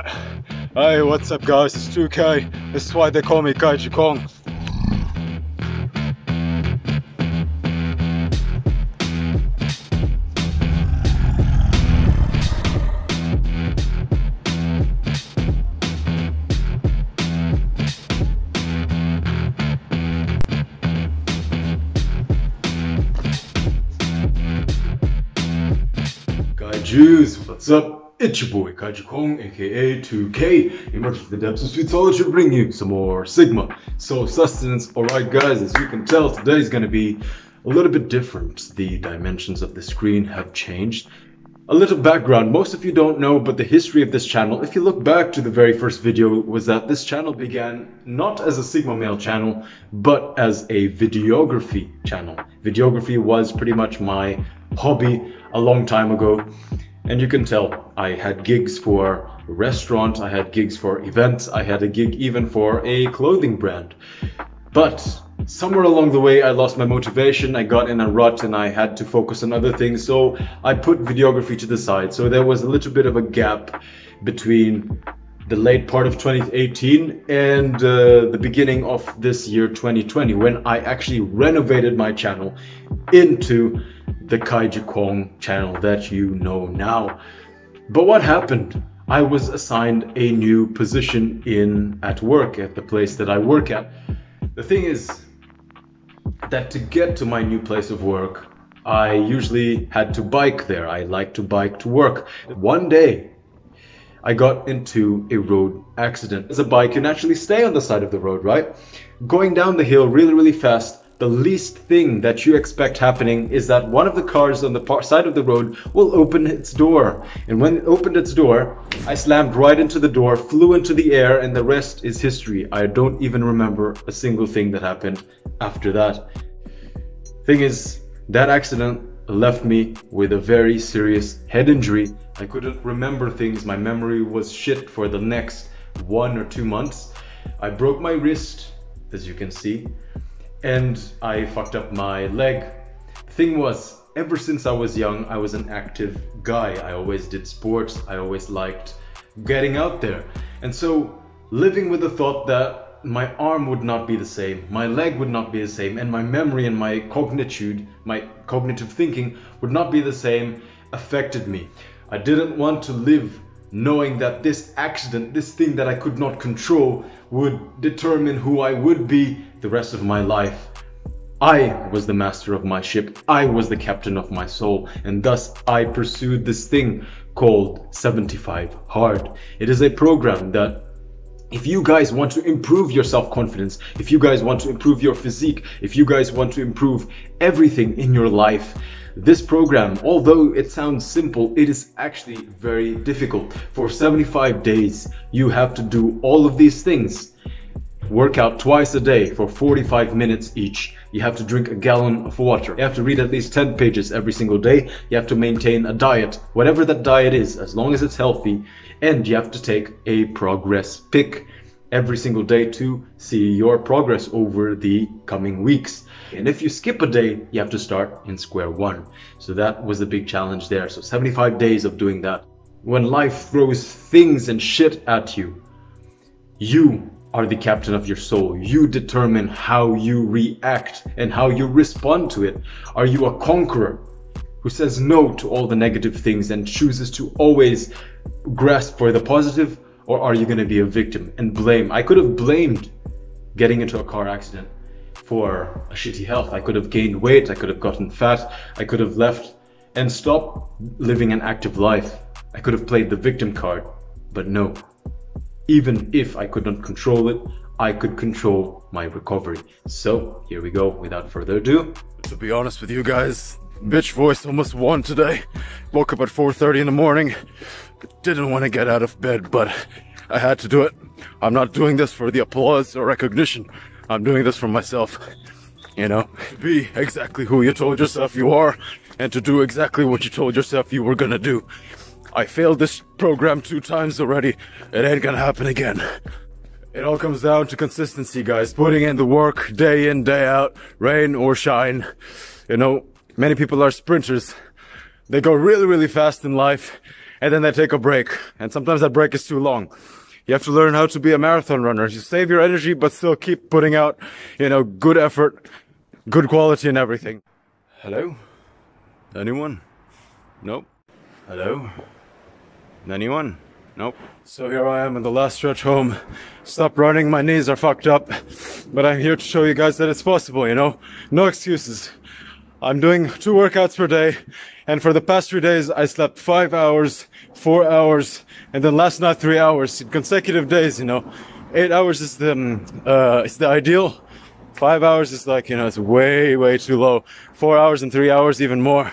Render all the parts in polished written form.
Hey, what's up guys, it's 2K. This is why they call me Kaiju Kong. Kaijus, what's up? It's your boy Kaiju Kong, aka 2K, emerging from the depths of Sweetology to bring you some more Sigma. So sustenance. Alright guys, as you can tell, today's gonna be a little bit different. The dimensions of the screen have changed. A little background, most of you don't know, but the history of this channel, if you look back to the very first video, was that this channel began not as a Sigma male channel, but as a videography channel. Videography was pretty much my hobby a long time ago. And you can tell, I had gigs for a restaurant, I had gigs for events, I had a gig even for a clothing brand. But somewhere along the way I lost my motivation, I got in a rut and I had to focus on other things, so I put videography to the side. So there was a little bit of a gap between the late part of 2018 and the beginning of this year 2020, when I actually renovated my channel into the Kaiju Kong channel that you know now. But what happened? I was assigned a new position at work, at the place that I work at. The thing is that to get to my new place of work, I usually had to bike there. I like to bike to work. One day, I got into a road accident. As a bike, you naturally stay on the side of the road, right? Going down the hill really, really fast, the least thing that you expect happening is that one of the cars on the side of the road will open its door. And when it opened its door, I slammed right into the door, flew into the air, and the rest is history. I don't even remember a single thing that happened after that. Thing is, that accident left me with a very serious head injury. I couldn't remember things. My memory was shit for the next 1 or 2 months. I broke my wrist, as you can see, and I fucked up my leg. The thing was, ever since I was young, I was an active guy. I always did sports. I always liked getting out there. And so living with the thought that my arm would not be the same, my leg would not be the same, and my memory and my cognitive thinking would not be the same, affected me. I didn't want to live knowing that this accident, this thing that I could not control, would determine who I would be the rest of my life. I was the master of my ship. I was the captain of my soul, and thus I pursued this thing called 75 Hard. It is a program that, if you guys want to improve your self-confidence, if you guys want to improve your physique, if you guys want to improve everything in your life, this program, although it sounds simple, it is actually very difficult. For 75 days, you have to do all of these things. Work out twice a day for 45 minutes each. You have to drink a gallon of water. You have to read at least 10 pages every single day. You have to maintain a diet, whatever that diet is, as long as it's healthy. And you have to take a progress pic every single day to see your progress over the coming weeks. And if you skip a day, you have to start in square one. So that was the big challenge there. So 75 days of doing that. When life throws things and shit at you, you are the captain of your soul. You determine how you react and how you respond to it. Are you a conqueror who says no to all the negative things and chooses to always grasp for the positive? Or are you going to be a victim and blame? I could have blamed getting into a car accident for a shitty health. I could have gained weight. I could have gotten fat. I could have left and stopped living an active life. I could have played the victim card. But no. Even if I could not control it, I could control my recovery. So here we go, without further ado. To be honest with you guys, bitch voice almost won today. Woke up at 4:30 in the morning. Didn't want to get out of bed, but I had to do it. I'm not doing this for the applause or recognition. I'm doing this for myself. You know, to be exactly who you told yourself you are, and to do exactly what you told yourself you were gonna do. I failed this program 2 times already. It ain't gonna happen again. It all comes down to consistency, guys. Putting in the work day in, day out, rain or shine. You know, many people are sprinters. They go really, really fast in life, and then they take a break. And sometimes that break is too long. You have to learn how to be a marathon runner. You save your energy, but still keep putting out, good effort, good quality and everything. Hello? Anyone? Nope. Hello? Anyone? Nope. So here I am in the last stretch home. Stop running, my knees are fucked up. But I'm here to show you guys that it's possible, No excuses. I'm doing 2 workouts per day. And for the past 3 days, I slept 5 hours, 4 hours, and then last night 3 hours. In consecutive days, 8 hours is the ideal. 5 hours is like, it's way, way too low. 4 hours and 3 hours even more.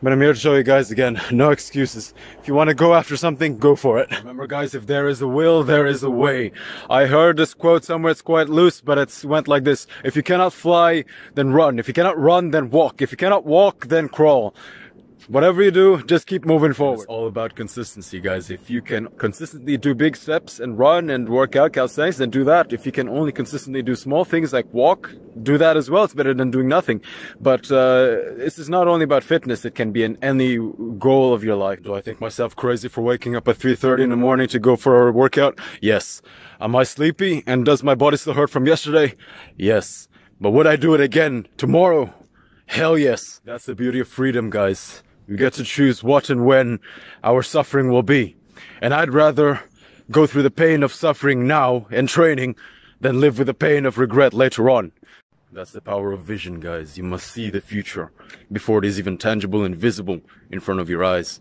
But I'm here to show you guys again, no excuses. If you want to go after something, go for it. Remember guys, if there is a will, there is a way. I heard this quote somewhere, it's quite loose, but it went like this. If you cannot fly, then run. If you cannot run, then walk. If you cannot walk, then crawl. Whatever you do, just keep moving forward. It's all about consistency, guys. If you can consistently do big steps and run and work out calisthenics, then do that. If you can only consistently do small things like walk, do that as well. It's better than doing nothing. But this is not only about fitness. It can be in any goal of your life. Do I think myself crazy for waking up at 3:30 in the morning to go for a workout? Yes. Am I sleepy? And does my body still hurt from yesterday? Yes. But would I do it again tomorrow? Hell yes. That's the beauty of freedom, guys. We get to choose what and when our suffering will be. And I'd rather go through the pain of suffering now and training than live with the pain of regret later on. That's the power of vision, guys. You must see the future before it is even tangible and visible in front of your eyes.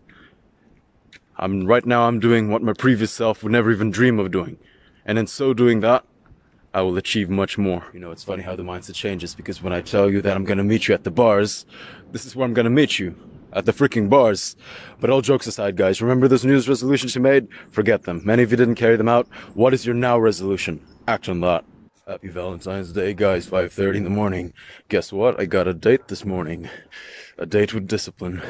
Right now I'm doing what my previous self would never even dream of doing. And in so doing that, I will achieve much more. It's funny how the mindset changes, because when I tell you that I'm gonna meet you at the bars, this is where I'm gonna meet you. At the freaking bars. But all jokes aside, guys, remember those New Year's resolutions you made? Forget them. Many of you didn't carry them out. What is your now resolution? Act on that. Happy Valentine's Day, guys. 5:30 in the morning. Guess what? I got a date this morning. A date with Discipline.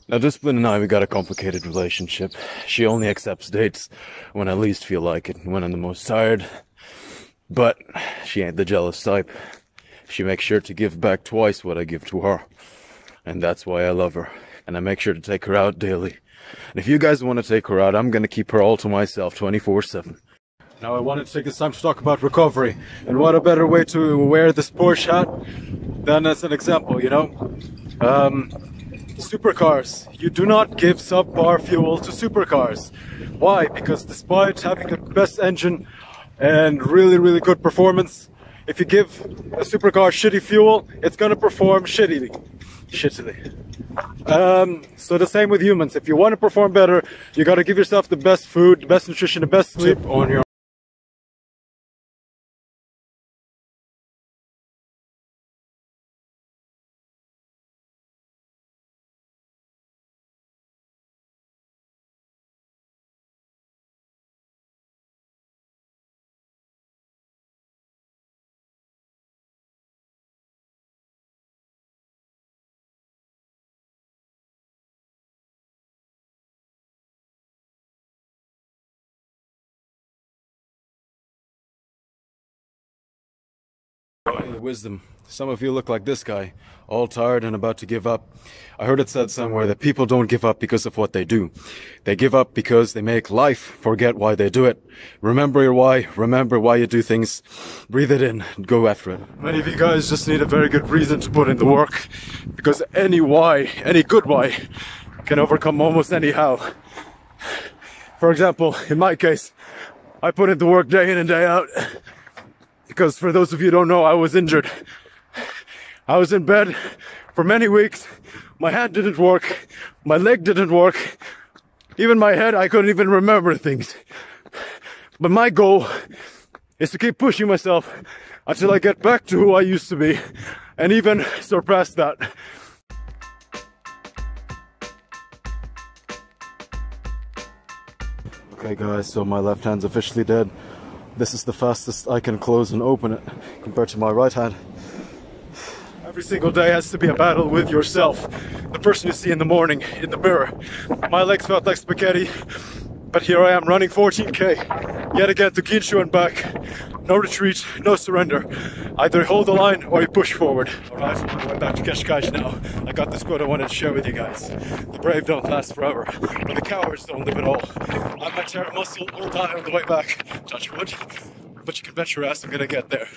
Now, Discipline and I, we got a complicated relationship. She only accepts dates when I least feel like it, when I'm the most tired. But she ain't the jealous type. She makes sure to give back twice what I give to her. And that's why I love her. And I make sure to take her out daily. And if you guys want to take her out, I'm going to keep her all to myself 24/7. Now I wanted to take this time to talk about recovery. And what a better way to wear this Porsche hat than as an example, Supercars. You do not give subpar fuel to supercars. Why? Because despite having the best engine and really, really good performance, if you give a supercar shitty fuel, it's going to perform shittily. So the same with humans. If you want to perform better, you got to give yourself the best food, the best nutrition, the best sleep on your wisdom. Some of you look like this guy, all tired and about to give up. I heard it said somewhere that people don't give up because of what they do. They give up because they make life forget why they do it. Remember your why, remember why you do things, breathe it in, and go after it. Many of you guys just need a very good reason to put in the work, because any why, any good why, can overcome almost any how. For example, in my case, I put in the work day in and day out. Because for those of you who don't know, I was injured. I was in bed for many weeks. My hand didn't work. My leg didn't work. Even my head, I couldn't even remember things. But my goal is to keep pushing myself until I get back to who I used to be and even surpass that. Okay guys, so my left hand's officially dead. This is the fastest I can close and open it compared to my right hand. Every single day has to be a battle with yourself. The person you see in the morning in the mirror. My legs felt like spaghetti, but here I am running 14K. Yet again to ʻkīઃjo and back. No retreat, no surrender. Either hold the line or you push forward. Alright, I'm going back to Kaiju now. I got this quote I wanted to share with you guys. The brave don't last forever, but the cowards don't live at all. I might tear a muscle or die on the way back, touch wood, but you can bet your ass I'm gonna get there.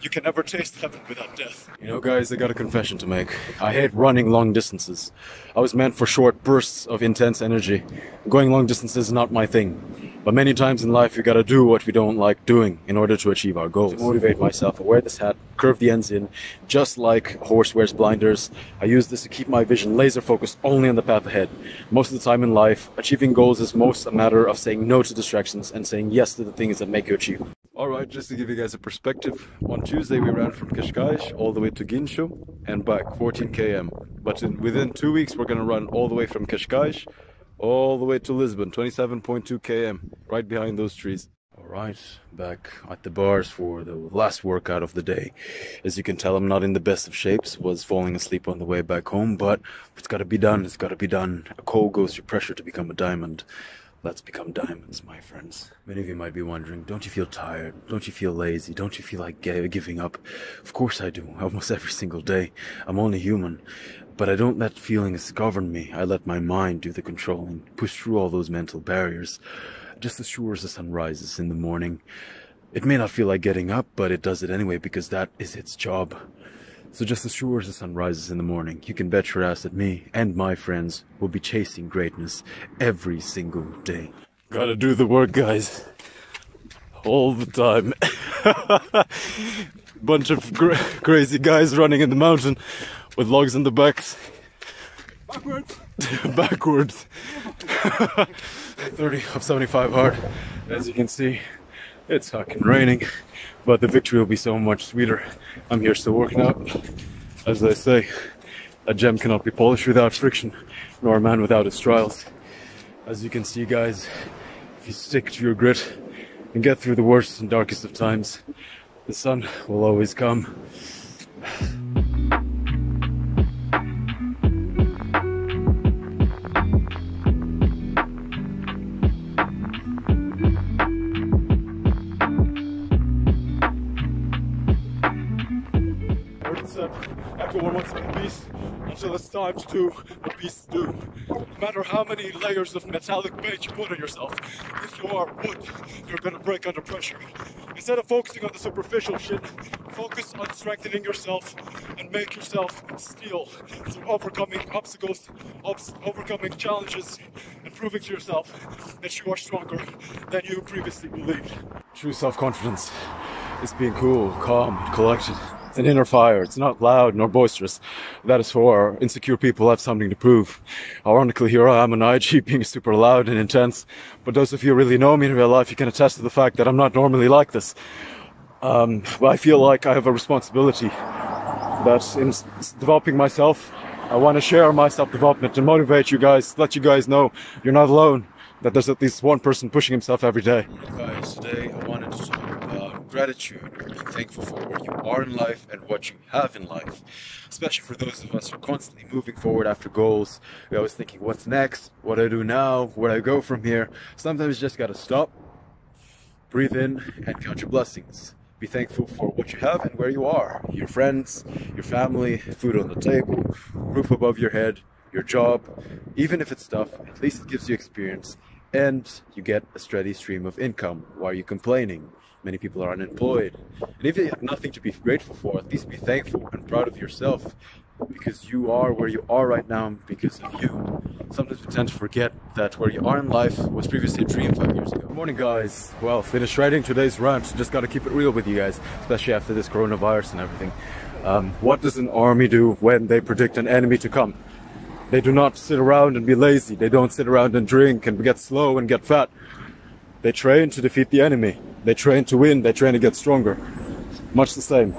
You can never taste heaven without death. You know guys, I got a confession to make. I hate running long distances. I was meant for short bursts of intense energy. Going long distances is not my thing. But many times in life we gotta do what we don't like doing in order to achieve our goals. To motivate myself, I wear this hat, curve the ends in, just like a horse wears blinders. I use this to keep my vision laser focused only on the path ahead. Most of the time in life, achieving goals is most a matter of saying no to distractions and saying yes to the things that make you achieve. Alright, just to give you guys a perspective, on Tuesday we ran from Ķīʻjo all the way to ʻkīॼo and back 14 km. But within 2 weeks we're gonna run all the way from Ķīʻjo all the way to Lisbon, 27.2 km, right behind those trees. Alright, back at the bars for the last workout of the day. As you can tell, I'm not in the best of shapes, was falling asleep on the way back home, but it's gotta be done, it's gotta be done. A coal goes through pressure to become a diamond. Let's become diamonds, my friends. Many of you might be wondering, don't you feel tired? Don't you feel lazy? Don't you feel like giving up? Of course I do, almost every single day. I'm only human. But I don't let feelings govern me. I let my mind do the controlling, push through all those mental barriers. Just as sure as the sun rises in the morning. It may not feel like getting up, but it does it anyway because that is its job. So just as sure as the sun rises in the morning, you can bet your ass that me and my friends will be chasing greatness every single day. Gotta do the work, guys. All the time. Bunch of crazy guys running in the mountain with logs in the backs. Backwards. Backwards. 30 of 75 hard. As you can see, it's fucking raining, but the victory will be so much sweeter. I'm here still working out. As they say, a gem cannot be polished without friction, nor a man without his trials. As you can see, guys, if you stick to your grit and get through the worst and darkest of times, the sun will always come. Everyone wants to be a beast until it's time to do what beasts do. No matter how many layers of metallic bait you put on yourself, if you are wood, you're gonna break under pressure. Instead of focusing on the superficial shit, focus on strengthening yourself and make yourself steel through overcoming obstacles, overcoming challenges, and proving to yourself that you are stronger than you previously believed. True self-confidence is being cool, calm, and collected. It's an inner fire. It's not loud nor boisterous. That is for insecure people who have something to prove. Ironically, here I am an IG being super loud and intense. But those of you who really know me in real life, you can attest to the fact that I'm not normally like this. But I feel like I have a responsibility that in developing myself, I want to share my self-development and motivate you guys, let you guys know you're not alone, that there's at least one person pushing himself every day. Guys, today I wanted to talk about gratitude, being thankful for where you are in life and what you have in life. Especially for those of us who are constantly moving forward after goals. We're always thinking, what's next? What do I do now? Where do I go from here? Sometimes you just gotta stop, breathe in, and count your blessings. Be thankful for what you have and where you are. Your friends, your family, food on the table, roof above your head, your job. Even if it's tough, at least it gives you experience and you get a steady stream of income. Why are you complaining? Many people are unemployed. And if you have nothing to be grateful for, at least be thankful and proud of yourself, because you are where you are right now because of you. Sometimes we tend to forget that where you are in life was previously a dream 5 years ago. Good morning, guys. Well, finished writing today's rant. Just gotta keep it real with you guys, especially after this coronavirus and everything. What does an army do when they predict an enemy to come? They do not sit around and be lazy. They don't sit around and drink and get slow and get fat. They train to defeat the enemy. They train to win. They train to get stronger. Much the same.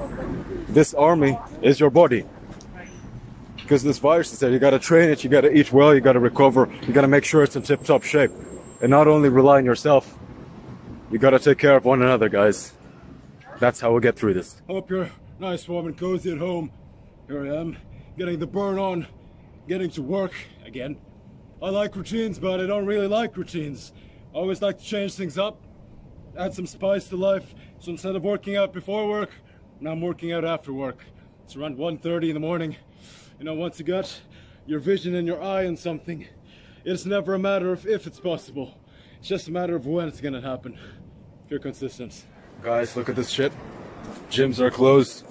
This army is your body. Because this virus is there, you gotta train it, you gotta eat well, you gotta recover, you gotta make sure it's in tip-top shape. And not only rely on yourself, you gotta take care of one another, guys. That's how we'll get through this. Hope you're nice, warm and cozy at home. Here I am, getting the burn on, getting to work again. I like routines, but I don't really like routines. I always like to change things up. add some spice to life. So instead of working out before work, now I'm working out after work. It's around 1:30 in the morning. You know, once you got your vision and your eye on something, it's never a matter of if it's possible. It's just a matter of when it's gonna happen. If you're consistent. Guys, look at this shit. Gyms are closed.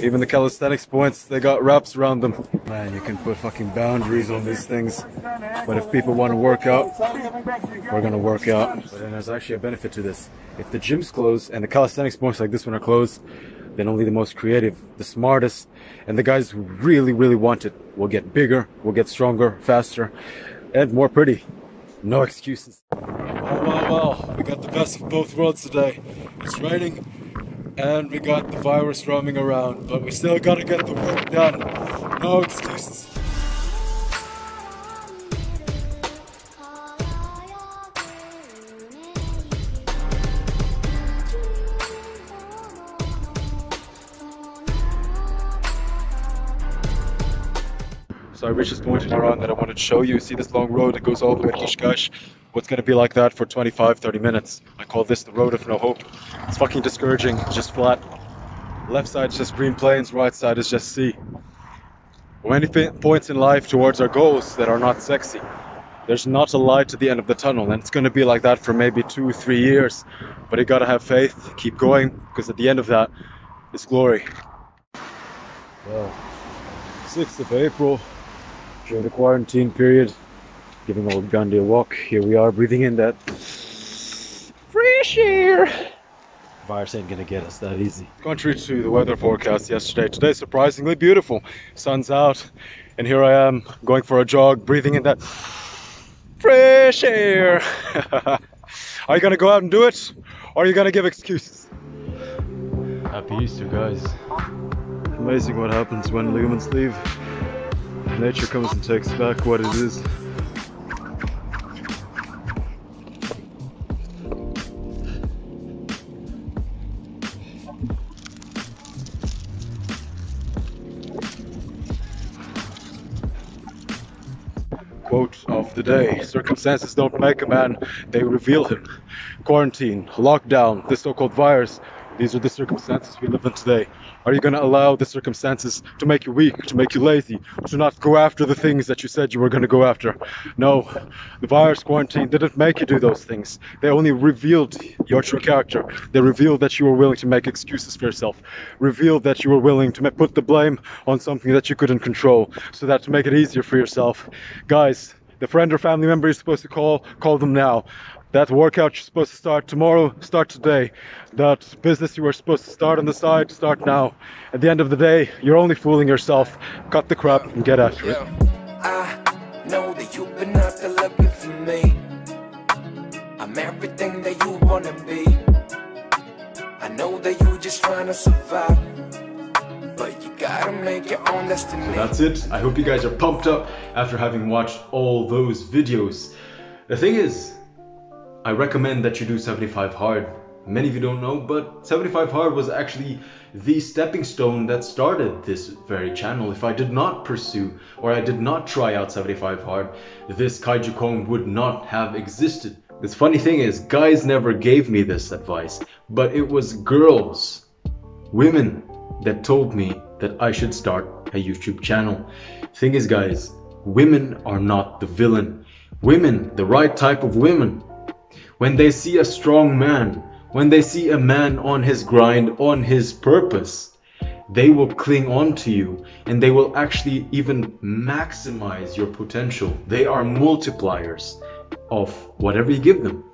Even the calisthenics points, they got wraps around them. Man, you can put fucking boundaries on these things. But if people want to work out, we're gonna work out. But then there's actually a benefit to this. If the gym's closed and the calisthenics points like this one are closed, then only the most creative, the smartest, and the guys who really, really want it will get bigger, will get stronger, faster, and more pretty. No excuses. Well, we got the best of both worlds today. It's raining, and we got the virus roaming around, but we still gotta get the work done. No excuses. So I reached this point in Iran that I wanted to show you. See this long road that goes all the way to Kishkash? What's going to be like that for 25-30 minutes. I call this the road of no hope. It's fucking discouraging. It's just flat. Left side is just green plains, right side is just sea. Many points in life towards our goals that are not sexy. There's not a light at the end of the tunnel, and it's going to be like that for maybe 2-3 years. But you got to have faith, keep going, because at the end of that is glory. Well, 6th of April. During the quarantine period, giving old Gandhi a walk. Here we are, breathing in that fresh air. Virus ain't gonna get us that easy. Contrary to the weather forecast yesterday, today's surprisingly beautiful. Sun's out, and here I am going for a jog, breathing in that fresh air. Are you gonna go out and do it, or are you gonna give excuses? Happy Easter, guys. Amazing what happens when ligaments leave. Nature comes and takes back what it is. Quote of the day: circumstances don't make a man, they reveal him. Quarantine, lockdown, this so-called virus, these are the circumstances we live in today. Are you going to allow the circumstances to make you weak, to make you lazy, to not go after the things that you said you were going to go after? No, the virus quarantine didn't make you do those things. They only revealed your true character. They revealed that you were willing to make excuses for yourself, revealed that you were willing to put the blame on something that you couldn't control, so that to make it easier for yourself. Guys, the friend or family member you're supposed to call them now. That workout you're supposed to start tomorrow, start today. That business you were supposed to start on the side, start now. At the end of the day, you're only fooling yourself. Cut the crap and get after it. I know that you've been out there looking for me. I'm everything that you wanna be. I know that you're just trying to survive, but you gotta make your own destiny. So that's it. I hope you guys are pumped up after having watched all those videos. The thing is, I recommend that you do 75 hard. Many of you don't know, but 75 hard was actually the stepping stone that started this very channel. If I did not pursue, or I did not try out 75 hard, this Kaiju Kong would not have existed. The funny thing is, guys never gave me this advice, but it was girls, women, that told me that I should start a YouTube channel. Thing is, guys, women are not the villain. Women, the right type of women, when they see a strong man, when they see a man on his grind, on his purpose, they will cling on to you, and they will actually even maximize your potential. They are multipliers of whatever you give them.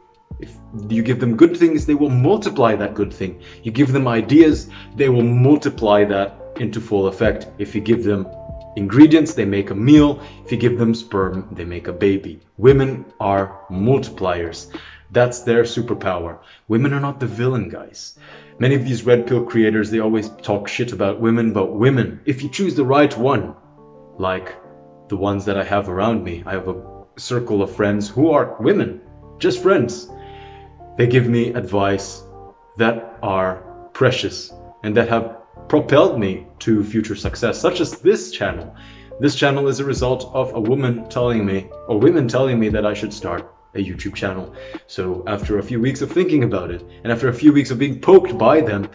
If you give them good things, they will multiply that good thing. You give them ideas, they will multiply that into full effect. If you give them ingredients, they make a meal. If you give them sperm, they make a baby. Women are multipliers. That's their superpower. Women are not the villain, guys. Many of these red pill creators, they always talk shit about women, but women, if you choose the right one, like the ones that I have around me, I have a circle of friends who are women, just friends. They give me advice that are precious and that have propelled me to future success, such as this channel. This channel is a result of a woman telling me, or women telling me, that I should start a YouTube channel. So after a few weeks of thinking about it, and after a few weeks of being poked by them,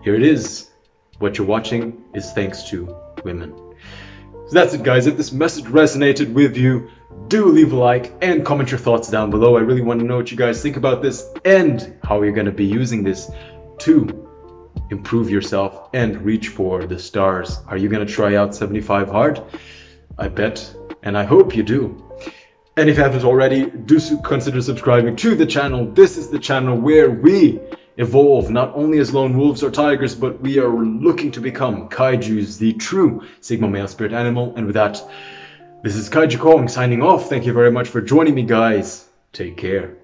here it is. What you're watching is thanks to women. So that's it, guys. If this message resonated with you, do leave a like and comment your thoughts down below. I really want to know what you guys think about this and how you're going to be using this to improve yourself and reach for the stars. Are you going to try out 75 hard? I bet, and I hope you do. And if you haven't already, do consider subscribing to the channel. This is the channel where we evolve not only as lone wolves or tigers, but we are looking to become kaijus, the true Sigma male spirit animal. And with that, this is Kaiju Kong signing off. Thank you very much for joining me, guys. Take care.